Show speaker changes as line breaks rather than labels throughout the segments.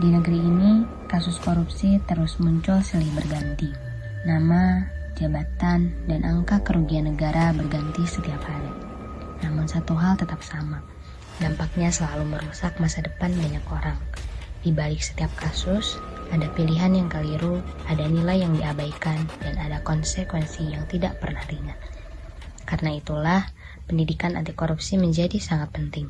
Di negeri ini, kasus korupsi terus muncul silih berganti. Nama, jabatan, dan angka kerugian negara berganti setiap hari. Namun satu hal tetap sama, dampaknya selalu merusak masa depan banyak orang. Di balik setiap kasus, ada pilihan yang keliru, ada nilai yang diabaikan, dan ada konsekuensi yang tidak pernah ringan. Karena itulah, pendidikan anti korupsi menjadi sangat penting.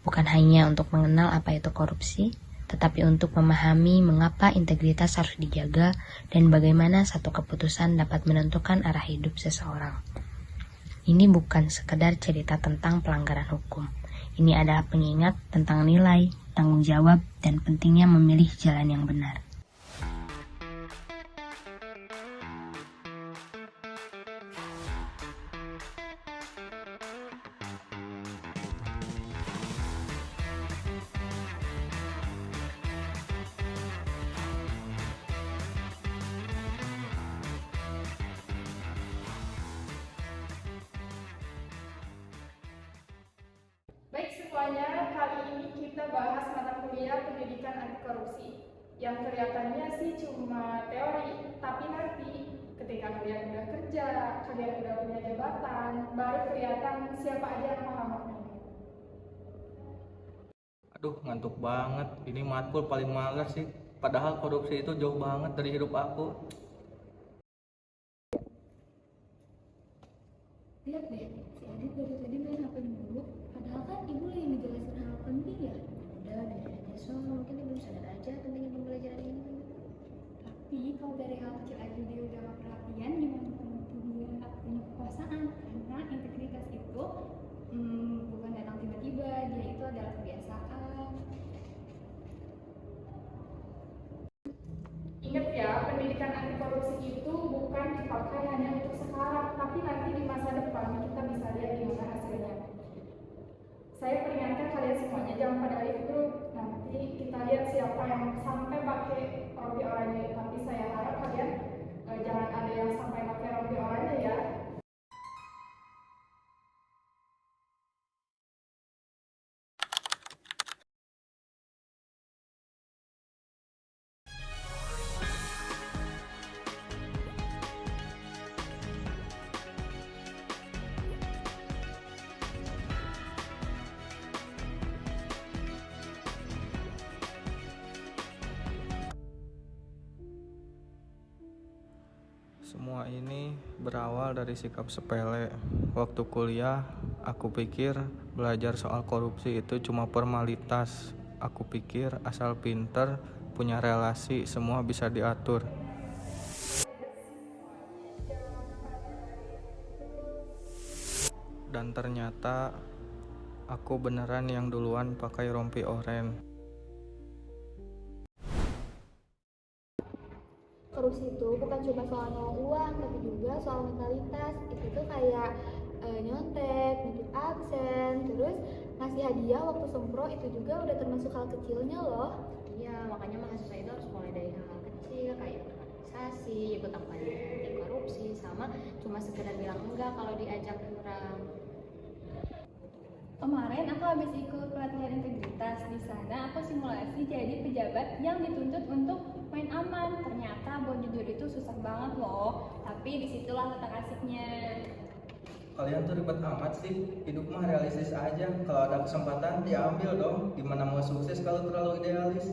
Bukan hanya untuk mengenal apa itu korupsi, tetapi untuk memahami mengapa integritas harus dijaga dan bagaimana satu keputusan dapat menentukan arah hidup seseorang. Ini bukan sekedar cerita tentang pelanggaran hukum. Ini adalah pengingat tentang nilai, tanggung jawab, dan pentingnya memilih jalan yang benar.
Baik semuanya, kali ini kita bahas mata kuliah pendidikan anti korupsi. Yang kelihatannya sih cuma teori, tapi nanti ketika kalian udah kerja, kalian udah punya jabatan, baru kelihatan siapa aja yang paham maknanya.
Aduh, ngantuk banget. Ini matkul paling males sih. Padahal korupsi itu jauh banget dari hidup aku.
Lihat deh, si Adit dari tadi main HP mulu. Padahal kan ibu lagi ngejelasin hal penting ya. Udah biarin aja so, mungkin dia belum sadar aja tentang pembelajaran ini.
Tapi kalau dari hal kecil aja dia udah gak perhatian, gimana nanti dia gak punya kekuasaan? Karena integritas itu bukan datang tiba-tiba, dia itu adalah kebiasaan.
Ingat ya, pendidikan anti korupsi itu bukan dipakai hanya untuk sekarang, tapi nanti di masa depan kita bisa lihat gimana hasilnya. Saya peringatkan kalian semuanya jangan pada alih grup. Nanti kita lihat siapa yang sampai pakai rompi oranye. Tapi saya harap kalian jangan ada yang sampai pakai rompi oranye ya.
Semua ini berawal dari sikap sepele. Waktu kuliah, aku pikir belajar soal korupsi itu cuma formalitas. Aku pikir asal pinter, punya relasi, semua bisa diatur. Dan ternyata aku beneran yang duluan pakai rompi oranye.
Korupsi itu bukan cuma soal nyolong uang, tapi juga soal mentalitas. Itu tuh kayak nyontek, nitip absen, terus ngasih hadiah waktu sempro, itu juga udah termasuk hal kecilnya loh.
Iya, makanya mahasiswa itu harus mulai dari hal-hal kecil kayak ikut organisasi, ikut kampanye anti korupsi, sama cuma sekedar bilang enggak kalau diajak curang.
Kemarin aku habis ikut pelatihan integritas. Di sana aku simulasi jadi pejabat yang dituntut untuk main aman. Ternyata buat jujur itu susah banget loh. Tapi disitulah letak asiknya.
Kalian tuh ribet amat sih. Hidup mah realistis aja. Kalau ada kesempatan diambil dong. Gimana mau sukses kalau terlalu idealis?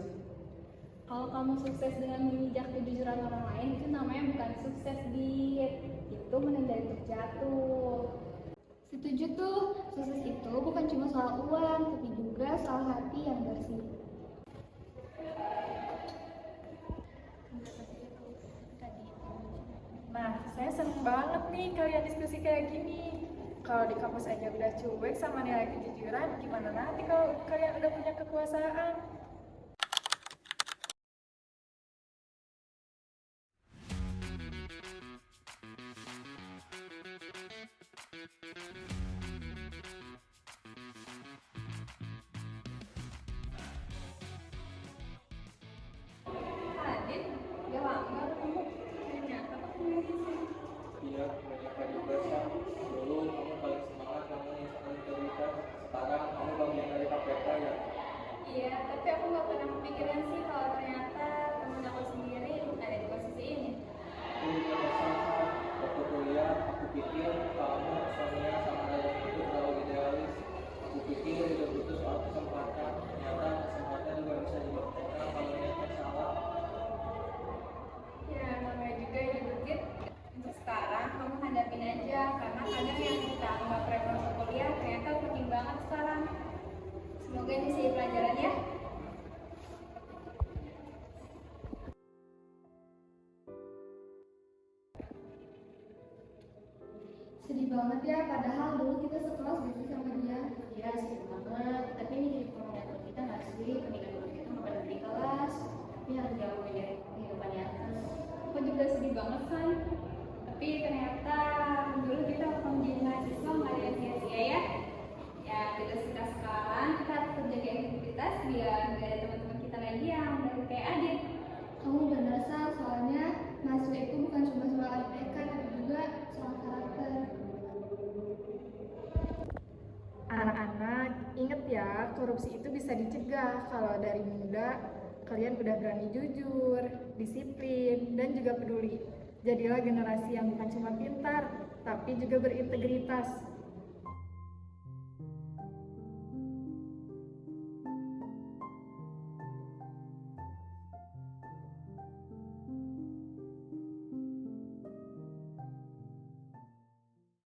Kalau kamu sukses dengan menginjak kejujuran orang lain, itu namanya bukan sukses, Dit. Itu menghindari terjatuh.
Setuju tuh, sukses itu bukan cuma soal uang, tapi juga soal hati yang bersih.
Nah, saya seneng banget nih kalian diskusi kayak gini. Kalau di kampus aja udah cuek sama nilai kejujuran, gimana nanti kalau kalian udah punya kekuasaan?
Adit, gak lama ketemu. Ternyata ketemu di sini.
Iya, mereka juga sih. Dulu kamu paling semangat ngomongin soal integritas. Sekarang kamu bagian dari KPK ya.
Iya, tapi aku gak pernah kepikiran sih kalau
Sedih banget ya, padahal dulu kita sekelas gitu sama dia.
Iya, sedih banget. Tapi ini jadi pengalaman kita nggak sih? Pendidikan dulu kita nggak pada di kelas, tapi harus jauh dari kehidupan nyata.
Aku juga sedih banget kan. Tapi ternyata dulu kita waktu menjadi mahasiswa nggak ada yang sia-sia ya. Ya tugas kita sekarang kita harus menjaga aktivitas biar nggak ada teman-teman kita lagi yang udah kayak Adit.
Kamu benar Sal, soalnya mahasiswa itu bukan cuma soal IPK tapi juga soal karakter.
Anak-anak, inget ya, korupsi itu bisa dicegah kalau dari muda kalian udah berani jujur, disiplin, dan juga peduli. Jadilah generasi yang bukan cuma pintar, tapi juga berintegritas.